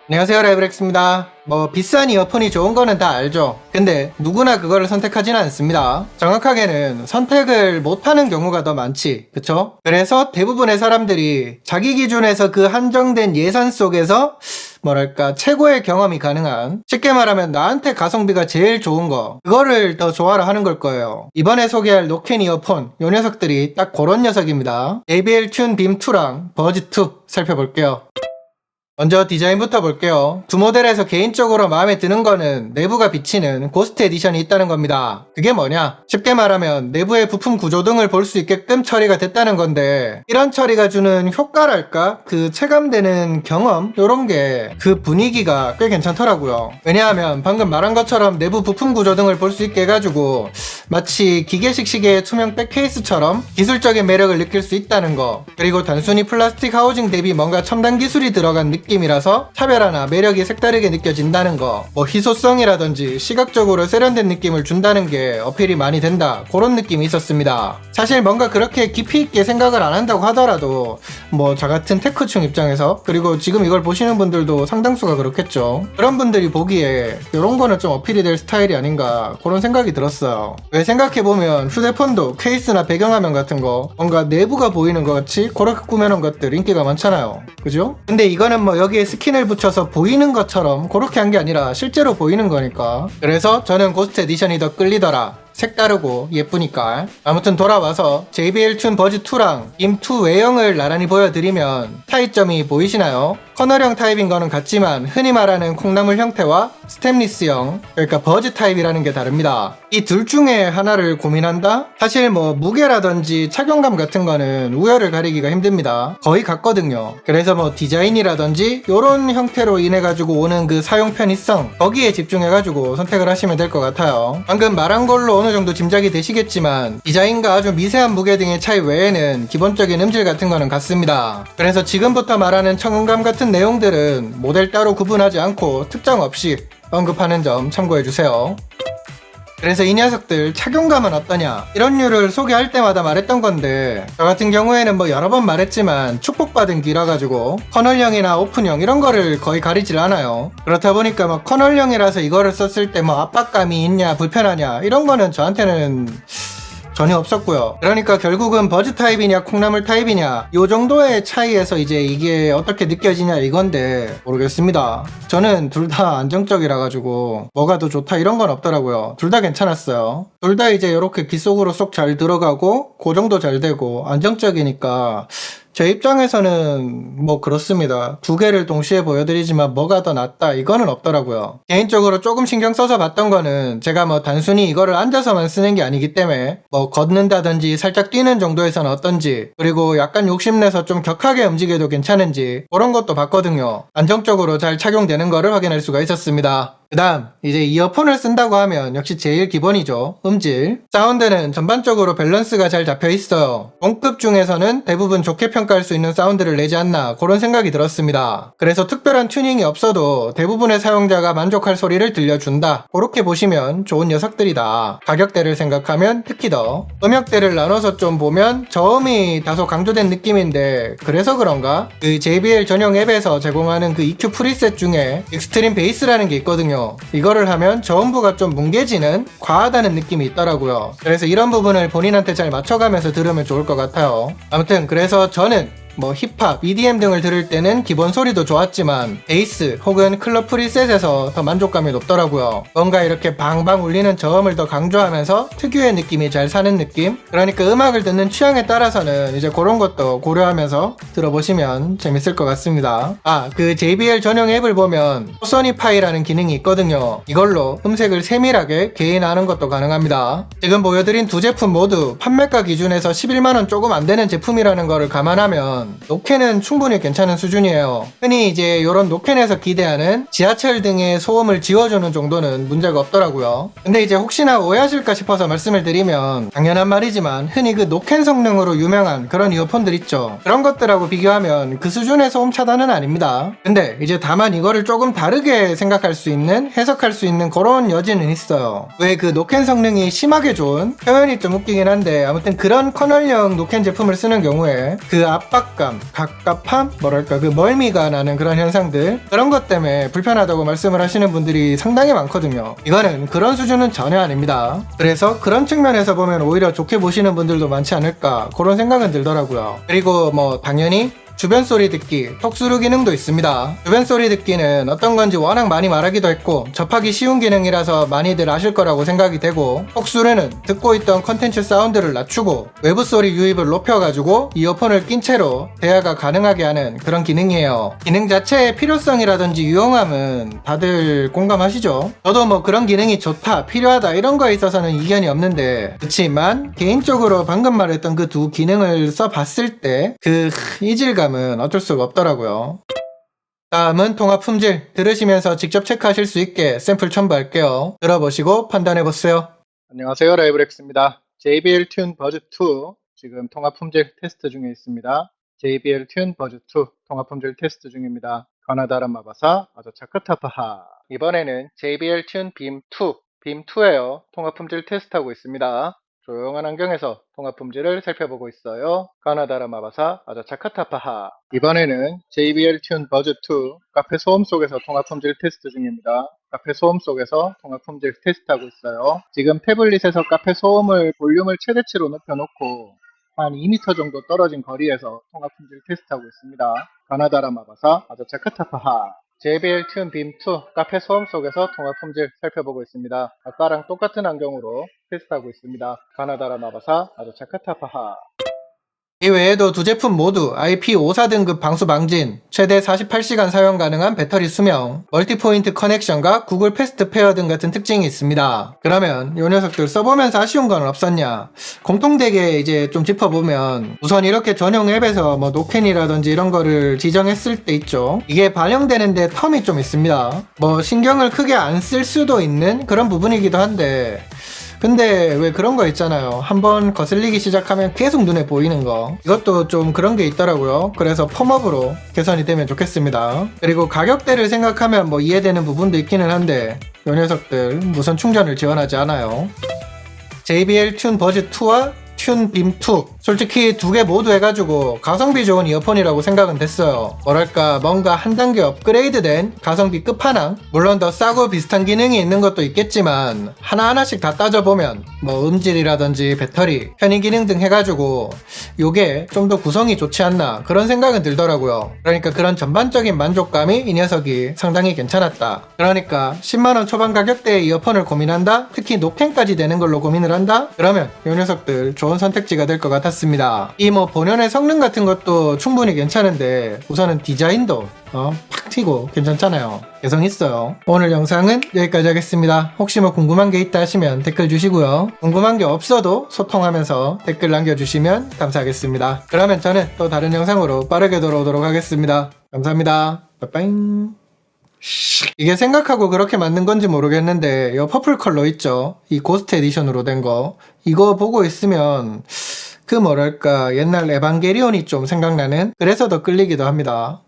안녕하세요, 라이브렉스입니다. 비싼 이어폰이 좋은 거는 다 알죠. 근데 누구나 그거를 선택하지는 않습니다. 정확하게는 선택을 못하는 경우가 더 많지, 그쵸? 그래서 대부분의 사람들이 자기 기준에서 그 한정된 예산 속에서 최고의 경험이 가능한, 쉽게 말하면 나한테 가성비가 제일 좋은 거, 그거를 더 좋아라 하는 걸 거예요. 이번에 소개할 노캔 이어폰, 요 녀석들이 딱 그런 녀석입니다. JBL 튠 빔2랑 버즈2 살펴볼게요. 먼저 디자인부터 볼게요. 두 모델에서 개인적으로 마음에 드는 거는 내부가 비치는 고스트 에디션이 있다는 겁니다. 그게 뭐냐? 쉽게 말하면 내부의 부품 구조 등을 볼 수 있게끔 처리가 됐다는 건데, 이런 처리가 주는 효과랄까? 그 체감되는 경험? 요런 게 그 분위기가 꽤 괜찮더라고요. 왜냐하면 방금 말한 것처럼 내부 부품 구조 등을 볼 수 있게 해가지고 마치 기계식 시계의 투명 백 케이스처럼 기술적인 매력을 느낄 수 있다는 거, 그리고 단순히 플라스틱 하우징 대비 뭔가 첨단 기술이 들어간 느낌이라서 차별화나 매력이 색다르게 느껴진다는 거, 희소성이라든지 시각적으로 세련된 느낌을 준다는 게 어필이 많이 된다, 그런 느낌이 있었습니다. 사실 뭔가 그렇게 깊이 있게 생각을 안 한다고 하더라도 저 같은 테크충 입장에서, 그리고 지금 이걸 보시는 분들도 상당수가 그렇겠죠. 그런 분들이 보기에 이런 거는 좀 어필이 될 스타일이 아닌가, 그런 생각이 들었어요. 왜 생각해보면 휴대폰도 케이스나 배경화면 같은 거 뭔가 내부가 보이는 것 같이 그렇게 꾸며놓은 것들 인기가 많잖아요, 그죠? 근데 이거는 여기에 스킨을 붙여서 보이는 것처럼 그렇게 한 게 아니라 실제로 보이는 거니까, 그래서 저는 고스트 에디션이 더 끌리더라. 색다르고 예쁘니까. 아무튼 돌아와서 JBL 튠 버즈2랑 빔2 외형을 나란히 보여드리면 차이점이 보이시나요? 커널형 타입인 거는 같지만 흔히 말하는 콩나물 형태와 스테인리스형, 그러니까 버즈 타입이라는 게 다릅니다. 이 둘 중에 하나를 고민한다? 사실 무게라든지 착용감 같은 거는 우열을 가리기가 힘듭니다. 거의 같거든요. 그래서 디자인이라든지 요런 형태로 인해 가지고 오는 그 사용 편의성, 거기에 집중해 가지고 선택을 하시면 될 것 같아요. 방금 말한 걸로 어느 정도 짐작이 되시겠지만 디자인과 아주 미세한 무게 등의 차이 외에는 기본적인 음질 같은 거는 같습니다. 그래서 지금부터 말하는 청음감 같은 내용들은 모델 따로 구분하지 않고 특정 없이 언급하는 점 참고해주세요. 그래서 이 녀석들 착용감은 어떠냐, 이런 류를 소개할 때마다 말했던 건데, 저 같은 경우에는 여러 번 말했지만 축복받은 귀라 가지고 커널형이나 오픈형 이런 거를 거의 가리질 않아요. 그렇다 보니까 커널형이라서 이거를 썼을 때 압박감이 있냐 불편하냐 이런 거는 저한테는 전혀 없었고요. 그러니까 결국은 버즈 타입이냐 콩나물 타입이냐 요 정도의 차이에서 이제 이게 어떻게 느껴지냐 이건데, 모르겠습니다. 저는 둘 다 안정적이라 가지고 뭐가 더 좋다 이런 건 없더라고요. 둘 다 괜찮았어요. 둘 다 이제 이렇게 귀 속으로 쏙 잘 들어가고 고정도 잘 되고 안정적이니까 제 입장에서는 그렇습니다. 두 개를 동시에 보여드리지만 뭐가 더 낫다 이거는 없더라고요. 개인적으로 조금 신경 써서 봤던 거는, 제가 단순히 이거를 앉아서만 쓰는 게 아니기 때문에 걷는다든지 살짝 뛰는 정도에서는 어떤지, 그리고 약간 욕심내서 좀 격하게 움직여도 괜찮은지 그런 것도 봤거든요. 안정적으로 잘 착용되는 거를 확인할 수가 있었습니다. 그 다음 이제 이어폰을 쓴다고 하면 역시 제일 기본이죠. 음질. 사운드는 전반적으로 밸런스가 잘 잡혀 있어요. 동급 중에서는 대부분 좋게 평가할 수 있는 사운드를 내지 않나, 그런 생각이 들었습니다. 그래서 특별한 튜닝이 없어도 대부분의 사용자가 만족할 소리를 들려준다, 그렇게 보시면 좋은 녀석들이다. 가격대를 생각하면 특히 더. 음역대를 나눠서 좀 보면 저음이 다소 강조된 느낌인데, 그래서 그런가 그 JBL 전용 앱에서 제공하는 그 EQ 프리셋 중에 익스트림 베이스라는 게 있거든요. 이거를 하면 저음부가 좀 뭉개지는, 과하다는 느낌이 있더라고요. 그래서 이런 부분을 본인한테 잘 맞춰가면서 들으면 좋을 것 같아요. 아무튼 그래서 저는 힙합, EDM 등을 들을 때는 기본 소리도 좋았지만 베이스 혹은 클럽 프리셋에서 더 만족감이 높더라고요. 뭔가 이렇게 방방 울리는 저음을 더 강조하면서 특유의 느낌이 잘 사는 느낌? 그러니까 음악을 듣는 취향에 따라서는 이제 그런 것도 고려하면서 들어보시면 재밌을 것 같습니다. 그 JBL 전용 앱을 보면 소니파이라는 기능이 있거든요. 이걸로 음색을 세밀하게 개인화하는 것도 가능합니다. 지금 보여드린 두 제품 모두 판매가 기준에서 11만원 조금 안 되는 제품이라는 거를 감안하면 노캔은 충분히 괜찮은 수준이에요. 흔히 이제 이런 노캔에서 기대하는 지하철 등의 소음을 지워주는 정도는 문제가 없더라고요. 근데 이제 혹시나 오해하실까 싶어서 말씀을 드리면, 당연한 말이지만 흔히 그 노캔 성능으로 유명한 그런 이어폰들 있죠. 그런 것들하고 비교하면 그 수준의 소음 차단은 아닙니다. 근데 이제 다만 이거를 조금 다르게 생각할 수 있는, 해석할 수 있는 그런 여지는 있어요. 왜 그 노캔 성능이 심하게 좋은, 표현이 좀 웃기긴 한데 아무튼 그런 커널형 노캔 제품을 쓰는 경우에 그 압박 압박감, 갑갑함, 뭐랄까 그 멀미가 나는 그런 현상들, 그런 것 때문에 불편하다고 말씀을 하시는 분들이 상당히 많거든요. 이거는 그런 수준은 전혀 아닙니다. 그래서 그런 측면에서 보면 오히려 좋게 보시는 분들도 많지 않을까, 그런 생각은 들더라고요. 그리고 뭐 당연히 주변 소리 듣기, 톡수루 기능도 있습니다. 주변 소리 듣기는 어떤 건지 워낙 많이 말하기도 했고 접하기 쉬운 기능이라서 많이들 아실 거라고 생각이 되고, 톡수루는 듣고 있던 컨텐츠 사운드를 낮추고 외부 소리 유입을 높여가지고 이어폰을 낀 채로 대화가 가능하게 하는 그런 기능이에요. 기능 자체의 필요성이라든지 유용함은 다들 공감하시죠? 저도 뭐 그런 기능이 좋다, 필요하다 이런 거에 있어서는 이견이 없는데, 그치만 개인적으로 방금 말했던 그 두 기능을 써봤을 때 그 이질감은 어쩔 수가 없더라고요. 다음은 통화 품질, 들으시면서 직접 체크하실 수 있게 샘플 첨부할게요. 들어보시고 판단해보세요. 안녕하세요, 라이브렉스입니다. JBL 튠 버즈 2 지금 통화 품질 테스트 중에 있습니다. JBL 튠 버즈 2 통화 품질 테스트 중입니다. 가나다란 마바사 아자차카타파하. 이번에는 JBL 튠 빔2 빔2예요. 통화 품질 테스트하고 있습니다. 조용한 환경에서 통화 품질을 살펴보고 있어요. 가나다라 마바사 아자차카타파하. 이번에는 JBL 튠 버즈 2 카페 소음 속에서 통화 품질 테스트 중입니다. 카페 소음 속에서 통화 품질 테스트하고 있어요. 지금 태블릿에서 카페 소음을 볼륨을 최대치로 높여놓고 한 2m 정도 떨어진 거리에서 통화 품질 테스트하고 있습니다. 가나다라 마바사 아자차카타파하. JBL 튠 빔2 카페 소음 속에서 통화 품질 살펴보고 있습니다. 아까랑 똑같은 환경으로 테스트하고 있습니다. 가나다라 마바사 아자차카타파하. 이외에도 두 제품 모두 IP54 등급 방수 방진, 최대 48시간 사용 가능한 배터리 수명, 멀티포인트 커넥션과 구글 패스트 페어 등 같은 특징이 있습니다. 그러면 이 녀석들 써보면서 아쉬운 건 없었냐? 공통되게 이제 좀 짚어보면, 우선 이렇게 전용 앱에서 뭐 노캔이라든지 이런 거를 지정했을 때 있죠. 이게 반영되는데 텀이 좀 있습니다. 뭐 신경을 크게 안 쓸 수도 있는 그런 부분이기도 한데, 근데 왜 그런 거 있잖아요. 한번 거슬리기 시작하면 계속 눈에 보이는 거. 이것도 좀 그런 게 있더라고요. 그래서 펌업으로 개선이 되면 좋겠습니다. 그리고 가격대를 생각하면 뭐 이해되는 부분도 있기는 한데, 이 녀석들 무선 충전을 지원하지 않아요. JBL 튠 버즈 2와 튠 빔2, 솔직히 두 개 모두 해가지고 가성비 좋은 이어폰이라고 생각은 됐어요. 뭐랄까 뭔가 한 단계 업그레이드된 가성비 끝판왕. 물론 더 싸고 비슷한 기능이 있는 것도 있겠지만 하나하나씩 다 따져보면 뭐 음질이라든지 배터리, 편의 기능 등 해가지고 요게 좀 더 구성이 좋지 않나, 그런 생각은 들더라고요. 그러니까 그런 전반적인 만족감이 이 녀석이 상당히 괜찮았다. 그러니까 10만원 초반 가격대의 이어폰을 고민한다, 특히 노캔까지 되는 걸로 고민을 한다, 그러면 이 녀석들 좋은 선택지가 될 것 같았습니다. 이 뭐 본연의 성능 같은 것도 충분히 괜찮은데 우선은 디자인도 팍 튀고 괜찮잖아요. 개성 있어요. 오늘 영상은 여기까지 하겠습니다. 혹시 뭐 궁금한 게 있다 하시면 댓글 주시고요. 궁금한 게 없어도 소통하면서 댓글 남겨주시면 감사하겠습니다. 그러면 저는 또 다른 영상으로 빠르게 돌아오도록 하겠습니다. 감사합니다. 빠빠잉. 이게 생각하고 그렇게 만든 건지 모르겠는데 이 퍼플 컬러 있죠? 이 고스트 에디션으로 된 거, 이거 보고 있으면 그 뭐랄까 옛날 에반게리온이 좀 생각나는, 그래서 더 끌리기도 합니다.